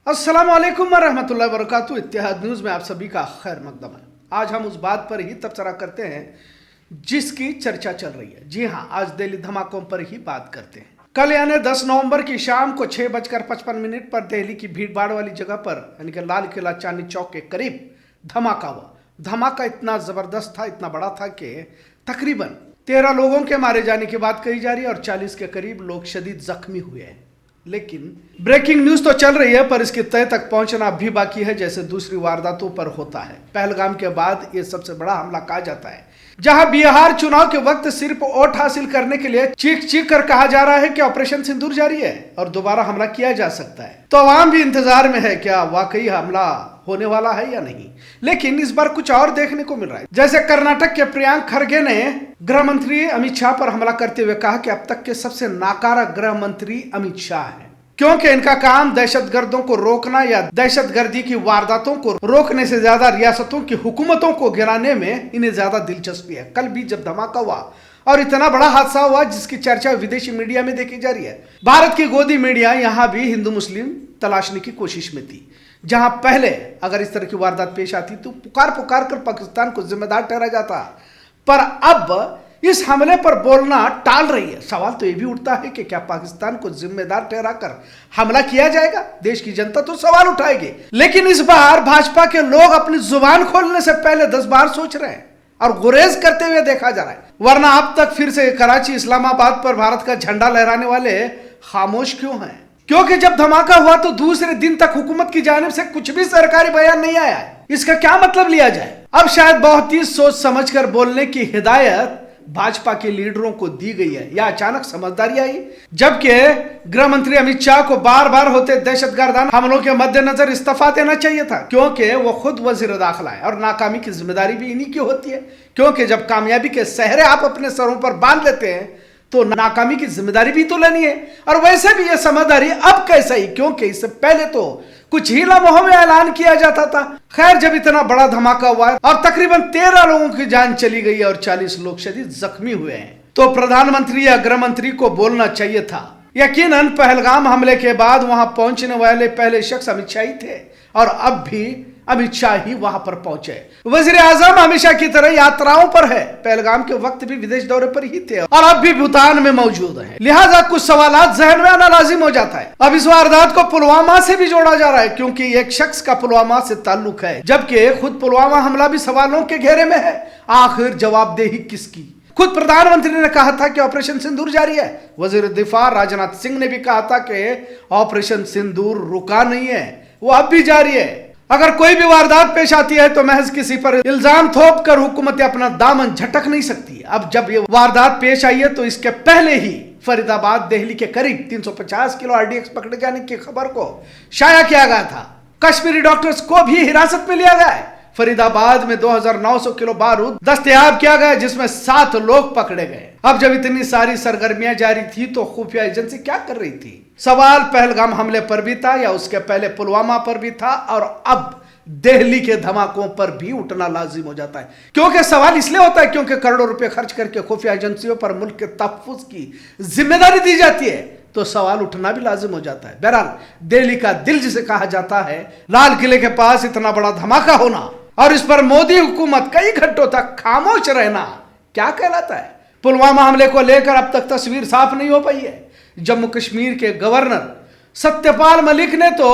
अस्सलाम वालेकुम वरहमतुल्लाहि वबरकातुहू। इत्तेहाद न्यूज़ में आप सभी का खैर मकदम है। आज हम उस बात पर ही तबसरा करते हैं जिसकी चर्चा चल रही है। जी हाँ, आज दिल्ली धमाकों पर ही बात करते हैं। कल यानी 10 नवंबर की शाम को 6:55 पर दिल्ली की भीड़भाड़ वाली जगह पर यानी कि लाल किला चांदनी चौक के करीब धमाका हुआ। धमाका इतना जबरदस्त था, इतना बड़ा था कि तकरीबन 13 लोगों के मारे जाने की बात कही जा रही है और 40 के करीब लोग शदीद जख्मी हुए हैं। लेकिन ब्रेकिंग न्यूज तो चल रही है पर इसके तय तक पहुंचना अब भी बाकी है, जैसे दूसरी वारदातों पर होता है। पहलगाम के बाद ये सबसे बड़ा हमला कहा जाता है, जहां बिहार चुनाव के वक्त सिर्फ वोट हासिल करने के लिए चीख चीख कर कहा जा रहा है कि ऑपरेशन सिंदूर जारी है और दोबारा हमला किया जा सकता है। तो आवाम भी इंतजार में है क्या वाकई हमला होने वाला है या नहीं। लेकिन इस बार कुछ और देखने को मिल रहा है। जैसे कर्नाटक के प्रियांक खरगे ने गृह मंत्री अमित शाह पर हमला करते हुए कहा कि अब तक के सबसे नाकारा गृह मंत्री अमित शाह है, क्योंकि इनका काम दहशतगर्दों को रोकना या दहशतगर्दी की वारदातों को रोकने से ज्यादा रियासतों की हुकूमतों को गिराने में इन्हें ज्यादा दिलचस्पी है। कल भी जब धमाका हुआ और इतना बड़ा हादसा हुआ जिसकी चर्चा विदेशी मीडिया में देखी जा रही है, भारत की गोदी मीडिया यहाँ भी हिंदू मुस्लिम तलाशने की कोशिश में थी। जहां पहले अगर इस तरह की वारदात पेश आती तो पुकार पुकार कर पाकिस्तान को जिम्मेदार ठहरा जाता, पर अब इस हमले पर बोलना टाल रही है। सवाल तो यह भी उठता है कि क्या पाकिस्तान को जिम्मेदार ठहराकर हमला किया जाएगा? देश की जनता तो सवाल उठाएगी, लेकिन इस बार भाजपा के लोग अपनी जुबान खोलने से पहले 10 बार सोच रहे हैं और गुरेज करते हुए देखा जा रहा है। वरना अब तक फिर से कराची इस्लामाबाद पर भारत का झंडा लहराने वाले खामोश क्यों हैं? क्योंकि जब धमाका हुआ तो दूसरे दिन तक हुकूमत की जानिब से कुछ भी सरकारी बयान नहीं आया है। इसका क्या मतलब लिया जाए? अब शायद बहुत ही सोच समझकर बोलने की हिदायत भाजपा के लीडरों को दी गई है या अचानक समझदारी आई, जबकि गृह मंत्री अमित शाह को बार बार होते दहशतगर्द हमलों के मद्देनजर इस्तीफा देना चाहिए था, क्योंकि वो खुद वजीर दाखिला है और नाकामी की जिम्मेदारी भी इन्हीं की होती है। क्योंकि जब कामयाबी के सहरे आप अपने सरों पर बांध लेते हैं तो नाकामी की जिम्मेदारी भी तो लेनी है। और वैसे भी ये समझदारी अब कैसे ही, क्योंकि इससे पहले तो कुछ हीला मोह में ऐलान किया जाता था। खैर, जब इतना बड़ा धमाका हुआ है और तकरीबन 13 लोगों की जान चली गई है और 40 लोग शदीद जख्मी हुए हैं, तो प्रधानमंत्री या गृह मंत्री को बोलना चाहिए था। यकीनन पहलगाम हमले के बाद वहां पहुंचने वाले पहले शख्स अमित शाह ही थे और अब भी अमित शाह ही वहां पर पहुंचे। वजीर आजम हमेशा की तरह यात्राओं पर है, पहलगाम के वक्त भी विदेश दौरे पर ही थे और अब भी भूटान में मौजूद है। लिहाजा कुछ सवालात जहन में आना लाजिम हो जाता है। अब इस वारदात को पुलवामा से भी जोड़ा जा रहा है, क्योंकि एक शख्स का पुलवामा से ताल्लुक है, जबकि खुद पुलवामा हमला भी सवालों के घेरे में है। आखिर जवाबदेही किसकी? खुद प्रधानमंत्री ने कहा था कि ऑपरेशन सिंदूर जारी है। वजीर दिफा राजनाथ सिंह ने भी कहा था कि ऑपरेशन सिंदूर रुका नहीं है, वो अब भी जारी है। अगर कोई भी वारदात पेश आती है तो महज किसी पर इल्जाम थोप कर हुकूमत अपना दामन झटक नहीं सकती। अब जब ये वारदात पेश आई है तो इसके पहले ही फरीदाबाद दिल्ली के करीब 350 किलो आरडीएक्स पकड़े जाने की खबर को शाया किया गया था। कश्मीरी डॉक्टर्स को भी हिरासत में लिया गया है। फरीदाबाद में 2900 किलो बारूद दस्तयाब किया गया, जिसमें 7 लोग पकड़े गए। अब जब इतनी सारी सरगर्मियां जारी थी तो खुफिया एजेंसी क्या कर रही थी? सवाल पहलगाम हमले पर भी था या उसके पहले पुलवामा पर भी था, और अब दिल्ली के धमाकों पर भी उठना लाजिम हो जाता है। क्योंकि सवाल इसलिए होता है क्योंकि करोड़ों रुपए खर्च करके खुफिया एजेंसियों पर मुल्क के तहफ्फुज की जिम्मेदारी दी जाती है, तो सवाल उठना भी लाजिम हो जाता है। बहरहाल, दिल्ली का दिल जिसे कहा जाता है, लाल किले के पास इतना बड़ा धमाका होना और इस पर मोदी हुकूमत कई घंटों तक खामोश रहना क्या कहलाता है? पुलवामा हमले को लेकर अब तक तस्वीर साफ नहीं हो पाई है। जम्मू कश्मीर के गवर्नर सत्यपाल मलिक ने तो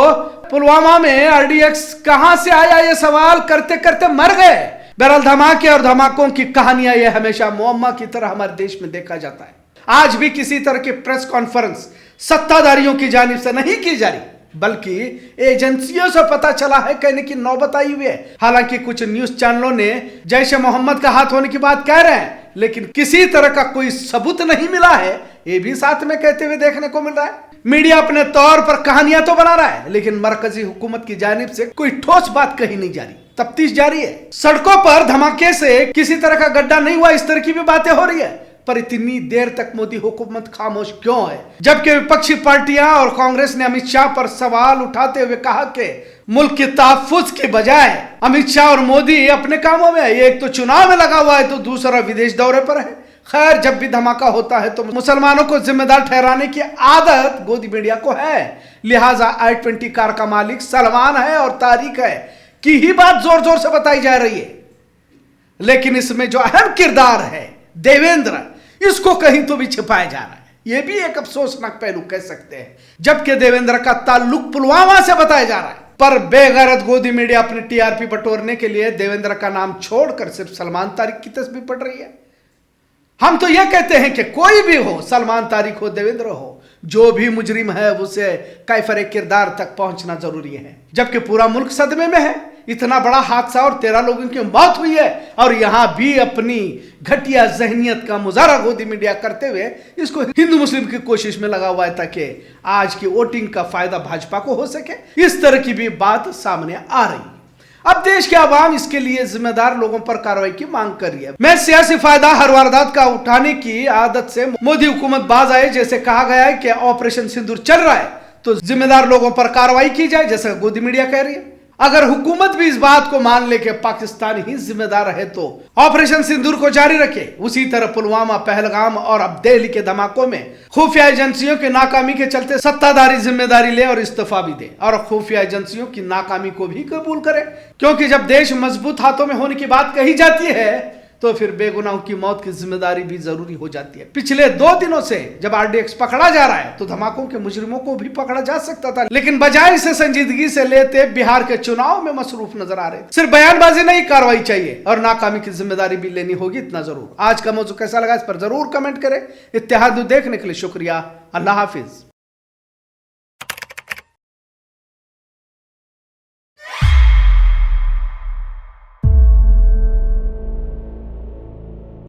पुलवामा में आरडीएक्स कहां से आया ये सवाल करते करते मर गए। बहरहाल, धमाके और धमाकों की कहानियां ये हमेशा मुअम्मा की तरह हमारे देश में देखा जाता है। आज भी किसी तरह की प्रेस कॉन्फ्रेंस सत्ताधारियों की जानिब से नहीं की जा रही, बल्कि एजेंसियों से पता चला है कहने की नौबत आई हुई है। हालांकि कुछ न्यूज चैनलों ने जैश ए मोहम्मद का हाथ होने की बात कह रहे हैं, लेकिन किसी तरह का कोई सबूत नहीं मिला है, ये भी साथ में कहते हुए देखने को मिल रहा है। मीडिया अपने तौर पर कहानियां तो बना रहा है, लेकिन मरकजी हुकूमत की जानिब से कोई ठोस बात कही नहीं जा रही। तफ्तीश जारी है। सड़कों पर धमाके से किसी तरह का गड्ढा नहीं हुआ, इस तरह की भी बातें हो रही है, पर इतनी देर तक मोदी हुकूमत खामोश क्यों है? जबकि विपक्षी पार्टियां और कांग्रेस ने अमित शाह पर सवाल उठाते हुए कहा कि मुल्क के तहफ्फुज के बजाय अमित शाह और मोदी अपने कामों में है। एक तो चुनाव में लगा हुआ है तो दूसरा विदेश दौरे पर है। खैर, जब भी धमाका होता है तो मुसलमानों को जिम्मेदार ठहराने की आदत गोदी मीडिया को है, लिहाजा i20 कार का मालिक सलमान है और तारिक है की ही बात जोर जोर से बताई जा रही है। लेकिन इसमें जो अहम किरदार है देवेंद्र, इसको कहीं तो भी छिपाया जा रहा है। यह भी एक अफसोसनाक पहलू कह सकते हैं, जबकि देवेंद्र का ताल्लुक पुलवामा से बताया जा रहा है। पर बेगैरत गोदी मीडिया अपनी टीआरपी बटोरने के लिए देवेंद्र का नाम छोड़कर सिर्फ सलमान तारिक की तस्वीर पढ़ रही है। हम तो यह कहते हैं कि कोई भी हो, सलमान तारिक हो, देवेंद्र हो, जो भी मुजरिम है उसे कैफरे किरदार तक पहुंचना जरूरी है। जबकि पूरा मुल्क सदमे में है। इतना बड़ा हादसा और 13 लोगों की मौत हुई है और यहां भी अपनी घटिया जहनियत का मुजाहरा गोदी मीडिया करते हुए इसको हिंदू मुस्लिम की कोशिश में लगा हुआ है ताकि आज की वोटिंग का फायदा भाजपा को हो सके। इस तरह की भी बात सामने आ रही है। अब देश के आवाम इसके लिए जिम्मेदार लोगों पर कार्रवाई की मांग कर रही है। मैं सियासी फायदा हर वारदात का उठाने की आदत से मोदी हुकूमत बाज आए। जैसे कहा गया है कि ऑपरेशन सिंदूर चल रहा है तो जिम्मेदार लोगों पर कार्रवाई की जाए, जैसे गोदी मीडिया कह रही है। अगर हुकूमत भी इस बात को मान ले कि पाकिस्तान ही जिम्मेदार है तो ऑपरेशन सिंदूर को जारी रखे। उसी तरह पुलवामा, पहलगाम और अब दिल्ली के धमाकों में खुफिया एजेंसियों की नाकामी के चलते सत्ताधारी जिम्मेदारी ले और इस्तीफा भी दे और खुफिया एजेंसियों की नाकामी को भी कबूल करे। क्योंकि जब देश मजबूत हाथों में होने की बात कही जाती है तो फिर बेगुनाहों की मौत की जिम्मेदारी भी जरूरी हो जाती है। पिछले 2 दिनों से जब आरडीएक्स पकड़ा जा रहा है तो धमाकों के मुजरिमों को भी पकड़ा जा सकता था, लेकिन बजाय इसे संजीदगी से लेते बिहार के चुनाव में मसरूफ नजर आ रहे। सिर्फ बयानबाजी नहीं, कार्रवाई चाहिए और नाकामी की जिम्मेदारी भी लेनी होगी, इतना जरूर। आज का मौजू कैसा लगा इस पर जरूर कमेंट करें। इत्तेहाद न्यूज़ देखने के लिए शुक्रिया। अल्लाह हाफिज।